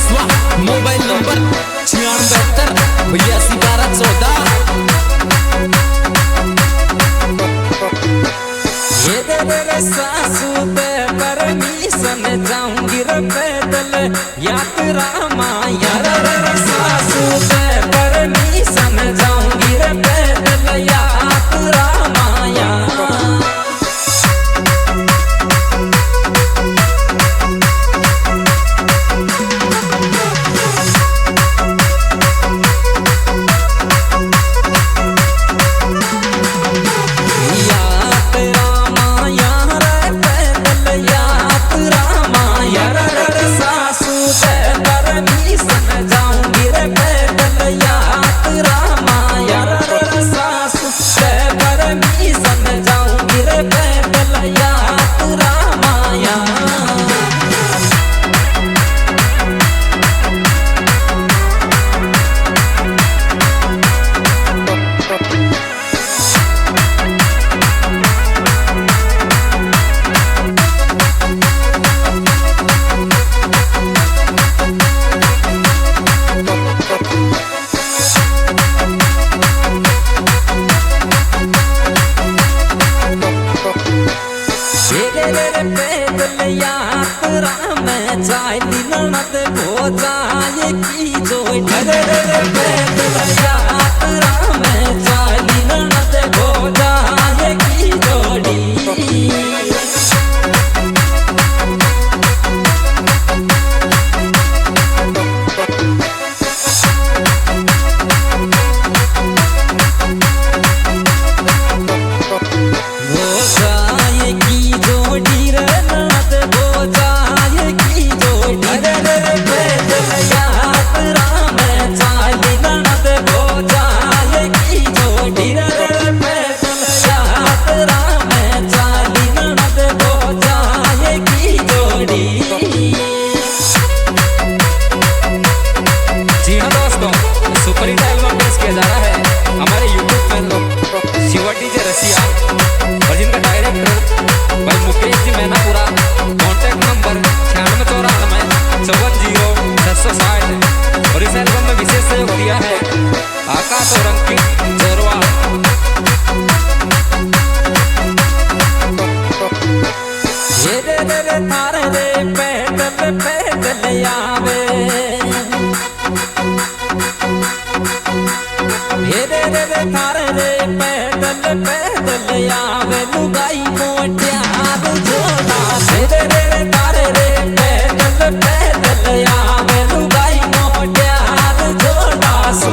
Biswa. Mobile number 9672 82 12 14। ये रे सासू पे परमिशन जाऊंगी रे पैदल यात्रा माया रे सासू पे परमिशन जाऊंगी रे पैदल यात्रा माया। पैदल यात्रा में चाली ननद हो जाए की जोड़ी रे पैदल यात्रा में चाली ननद हो जाए की जोड़ी। और इस एल्बम में विशेष सहयोग दिया है आकाश और अंकित जोरवा। ये रे थारे रे पैदल पैदल आवे ये रे थारे रे पैदल पैदल आवे लुगाई मोटियार जोड़ा रे थारे रे पैदल पैदल आवे लुगाई मोटियार जोड़ा सो।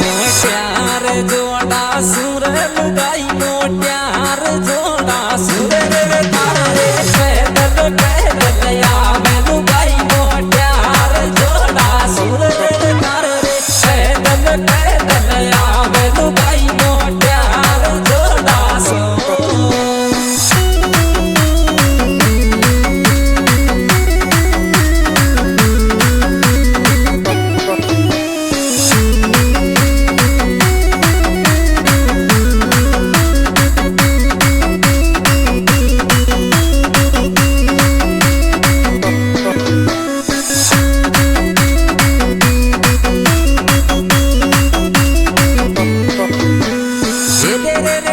मोटियार जोड़ा सुर लुगाई मोटियार जोड़ा सुर रे थारे पैदल पैदल आवे लुगाई मोटियार जोड़ा सुर रे थारे पैदल पैदल आवे लुगाई मोटियार जोड़ा सो।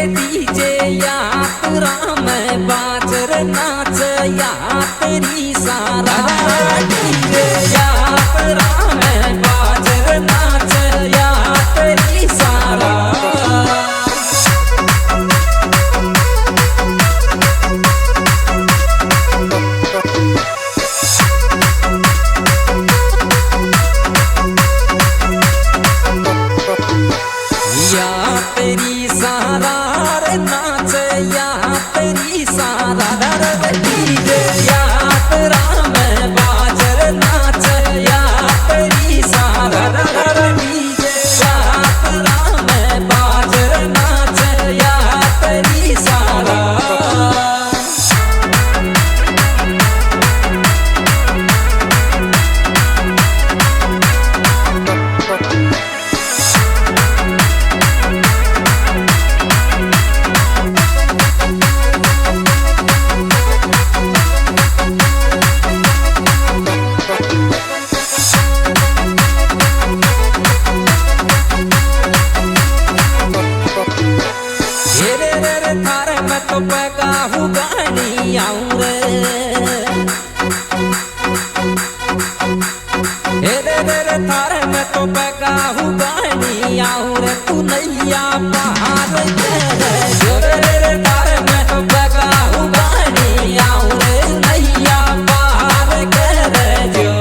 डीजे यात्रा में बाजर नाच यात्री सारा डीजे यात्रा में बाजर नाच यात्री सारा। यात्री सारा रे नाच यात्री सारा डीजे यात्रा में हे रे रे रे थारे में तो पकाहू गानी आऊं रे तू नैया पहाड़ के रे जो रे रे रे थारे में तो पकाहू गानी आऊं रे नैया पहाड़ के रे जो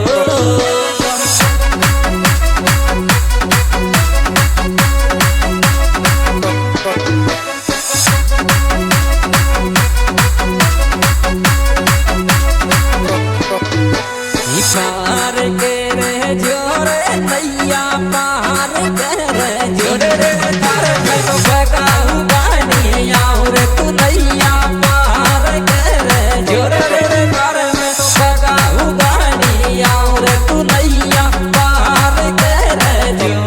पार के रे जोरे नैया पार के रे जोरे रे तार में तो पकाहू गानी आऊं रे तू नैया पार के रे जोरे रे तार में तो पकाहू गानी आऊं रे तू नैया पार के रे जो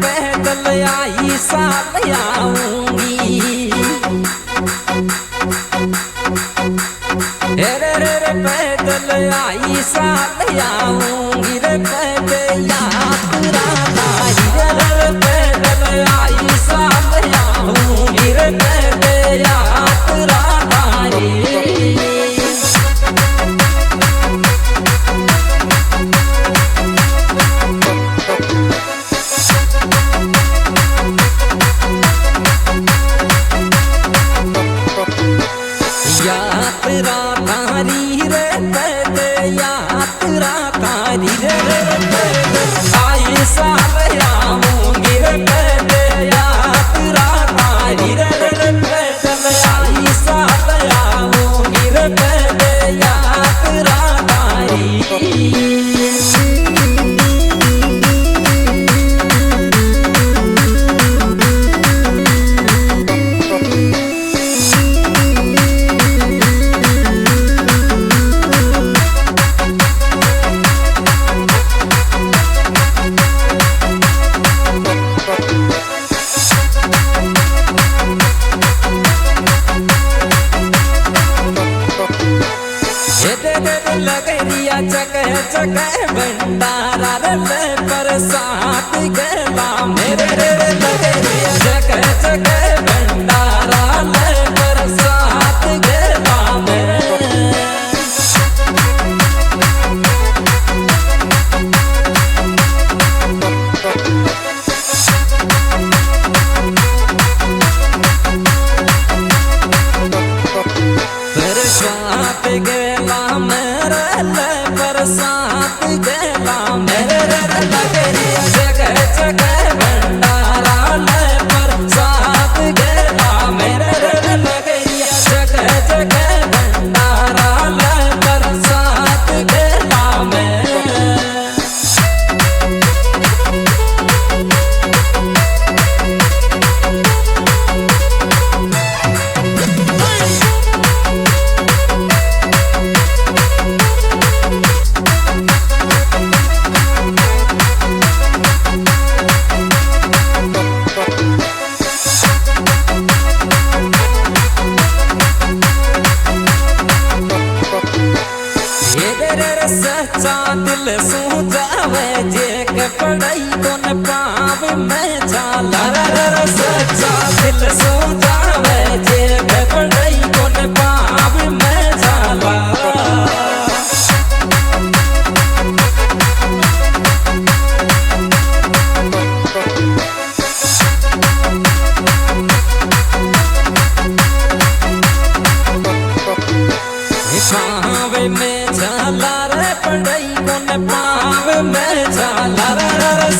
पैदल आई साल आऊंगी रे रे रे पैदल आई साल आऊंगी रे पैदल यात्रा तारी रे रे पैदल आई साल आऊंगी रे पैदल यात्रा तारी यात्रा तारी रे पैदल यात्रा तारी रे रे पैदल आई साल आऊंगी रे पैदल यात्रा तारी रे रे पैदल आई साल आऊंगी रे पैदल यात्रा तारी लगरिया जगह जगह भंडारा रे बरसात गला मेरे रे लगरिया जगह जगह भंडारा रे बरसात गला मेरे बरसात गला मेरे बरसात गला मेरे लगरिया जगह जगह भंडारा ले बरसात गला मेरे लगरिया जगह जगह भंडारा ले बरसात गला मेरे सच्चा दिल सू जावे जे के पढ़ाई तो न पावे मैं जाला सच्चा दिल सू जावे जे के पढ़ाई तो न पावे मैं जाला पावे में झाला रे पढ़ाई को न पावे में झाला रे